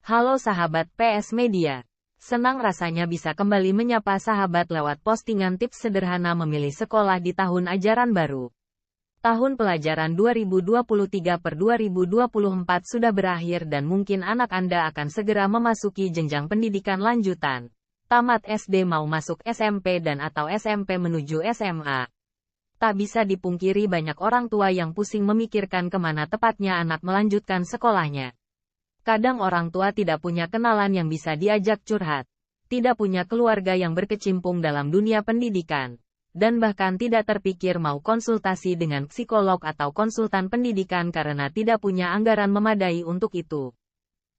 Halo sahabat PS Media. Senang rasanya bisa kembali menyapa sahabat lewat postingan tips sederhana memilih sekolah di tahun ajaran baru. Tahun pelajaran 2023/2024 sudah berakhir dan mungkin anak Anda akan segera memasuki jenjang pendidikan lanjutan. Tamat SD mau masuk SMP dan atau SMP menuju SMA. Tak bisa dipungkiri banyak orang tua yang pusing memikirkan kemana tepatnya anak melanjutkan sekolahnya. Kadang orang tua tidak punya kenalan yang bisa diajak curhat, tidak punya keluarga yang berkecimpung dalam dunia pendidikan, dan bahkan tidak terpikir mau konsultasi dengan psikolog atau konsultan pendidikan karena tidak punya anggaran memadai untuk itu.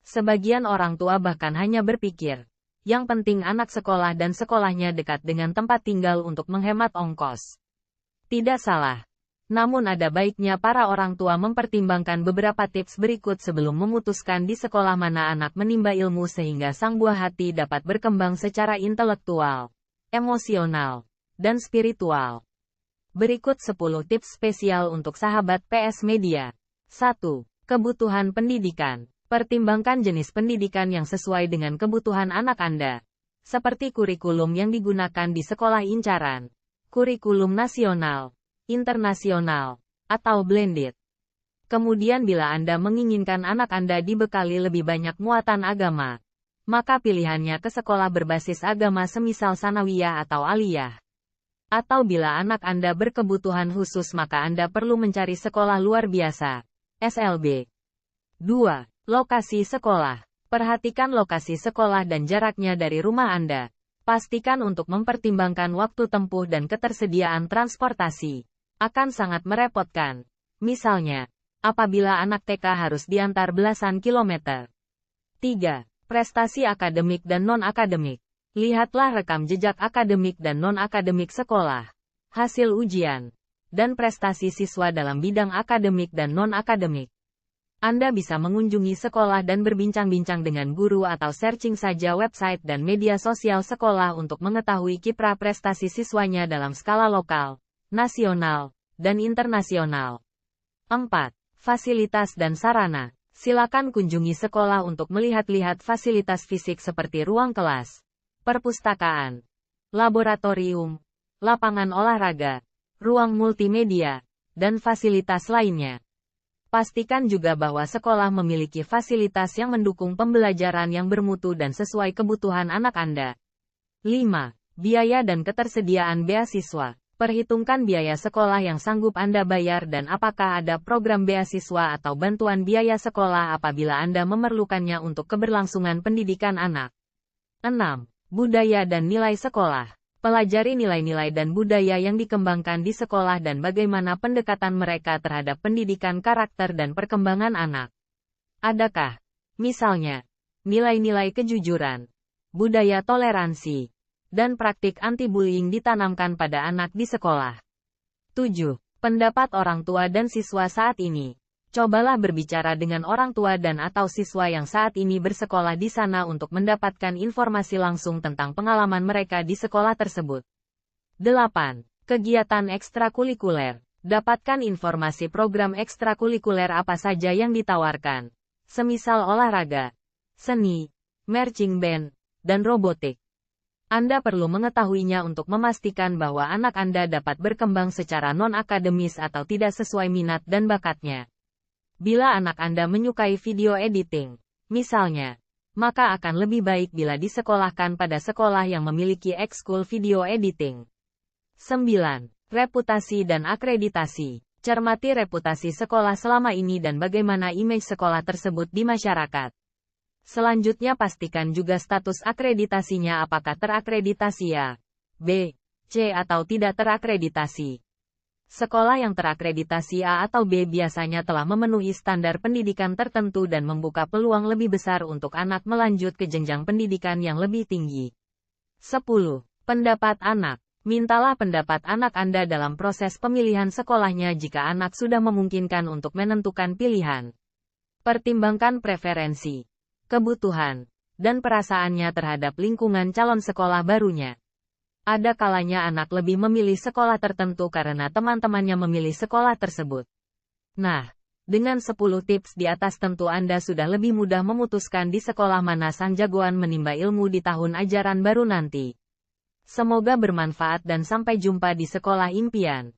Sebagian orang tua bahkan hanya berpikir, yang penting anak sekolah dan sekolahnya dekat dengan tempat tinggal untuk menghemat ongkos. Tidak salah. Namun ada baiknya para orang tua mempertimbangkan beberapa tips berikut sebelum memutuskan di sekolah mana anak menimba ilmu sehingga sang buah hati dapat berkembang secara intelektual, emosional, dan spiritual. Berikut 10 tips spesial untuk sahabat PS Media. 1. Kebutuhan pendidikan. Pertimbangkan jenis pendidikan yang sesuai dengan kebutuhan anak Anda. Seperti kurikulum yang digunakan di sekolah incaran, kurikulum nasional, internasional, atau blended. Kemudian bila Anda menginginkan anak Anda dibekali lebih banyak muatan agama, maka pilihannya ke sekolah berbasis agama semisal sanawiyah atau aliyah. Atau bila anak Anda berkebutuhan khusus maka Anda perlu mencari sekolah luar biasa, SLB. 2. Lokasi sekolah. Perhatikan lokasi sekolah dan jaraknya dari rumah Anda. Pastikan untuk mempertimbangkan waktu tempuh dan ketersediaan transportasi. Akan sangat merepotkan. Misalnya, apabila anak TK harus diantar belasan kilometer. 3. Prestasi akademik dan non-akademik. Lihatlah rekam jejak akademik dan non-akademik sekolah, hasil ujian, dan prestasi siswa dalam bidang akademik dan non-akademik. Anda bisa mengunjungi sekolah dan berbincang-bincang dengan guru atau searching saja website dan media sosial sekolah untuk mengetahui kiprah prestasi siswanya dalam skala lokal, nasional, dan internasional. 4. Fasilitas dan sarana. Silakan kunjungi sekolah untuk melihat-lihat fasilitas fisik seperti ruang kelas, perpustakaan, laboratorium, lapangan olahraga, ruang multimedia, dan fasilitas lainnya. Pastikan juga bahwa sekolah memiliki fasilitas yang mendukung pembelajaran yang bermutu dan sesuai kebutuhan anak Anda. 5. Biaya dan ketersediaan beasiswa. Perhitungkan biaya sekolah yang sanggup Anda bayar dan apakah ada program beasiswa atau bantuan biaya sekolah apabila Anda memerlukannya untuk keberlangsungan pendidikan anak. 6. Budaya dan nilai sekolah. Pelajari nilai-nilai dan budaya yang dikembangkan di sekolah dan bagaimana pendekatan mereka terhadap pendidikan karakter dan perkembangan anak. Adakah, misalnya, nilai-nilai kejujuran, budaya toleransi, dan praktik anti-bullying ditanamkan pada anak di sekolah? 7. Pendapat orang tua dan siswa saat ini. Cobalah berbicara dengan orang tua dan atau siswa yang saat ini bersekolah di sana untuk mendapatkan informasi langsung tentang pengalaman mereka di sekolah tersebut. 8. Kegiatan ekstrakurikuler. Dapatkan informasi program ekstrakurikuler apa saja yang ditawarkan, semisal olahraga, seni, marching band, dan robotik. Anda perlu mengetahuinya untuk memastikan bahwa anak Anda dapat berkembang secara non-akademis atau tidak sesuai minat dan bakatnya. Bila anak Anda menyukai video editing, misalnya, maka akan lebih baik bila disekolahkan pada sekolah yang memiliki ekskul video editing. 9. Reputasi dan akreditasi. Cermati reputasi sekolah selama ini dan bagaimana image sekolah tersebut di masyarakat. Selanjutnya pastikan juga status akreditasinya apakah terakreditasi A, B, C atau tidak terakreditasi. Sekolah yang terakreditasi A atau B biasanya telah memenuhi standar pendidikan tertentu dan membuka peluang lebih besar untuk anak melanjut ke jenjang pendidikan yang lebih tinggi. 10. Pendapat anak. Mintalah pendapat anak Anda dalam proses pemilihan sekolahnya jika anak sudah memungkinkan untuk menentukan pilihan. Pertimbangkan preferensi, kebutuhan, dan perasaannya terhadap lingkungan calon sekolah barunya. Ada kalanya anak lebih memilih sekolah tertentu karena teman-temannya memilih sekolah tersebut. Nah, Dengan 10 tips di atas tentu Anda sudah lebih mudah memutuskan di sekolah mana sang jagoan menimba ilmu di tahun ajaran baru nanti. Semoga bermanfaat dan sampai jumpa di sekolah impian.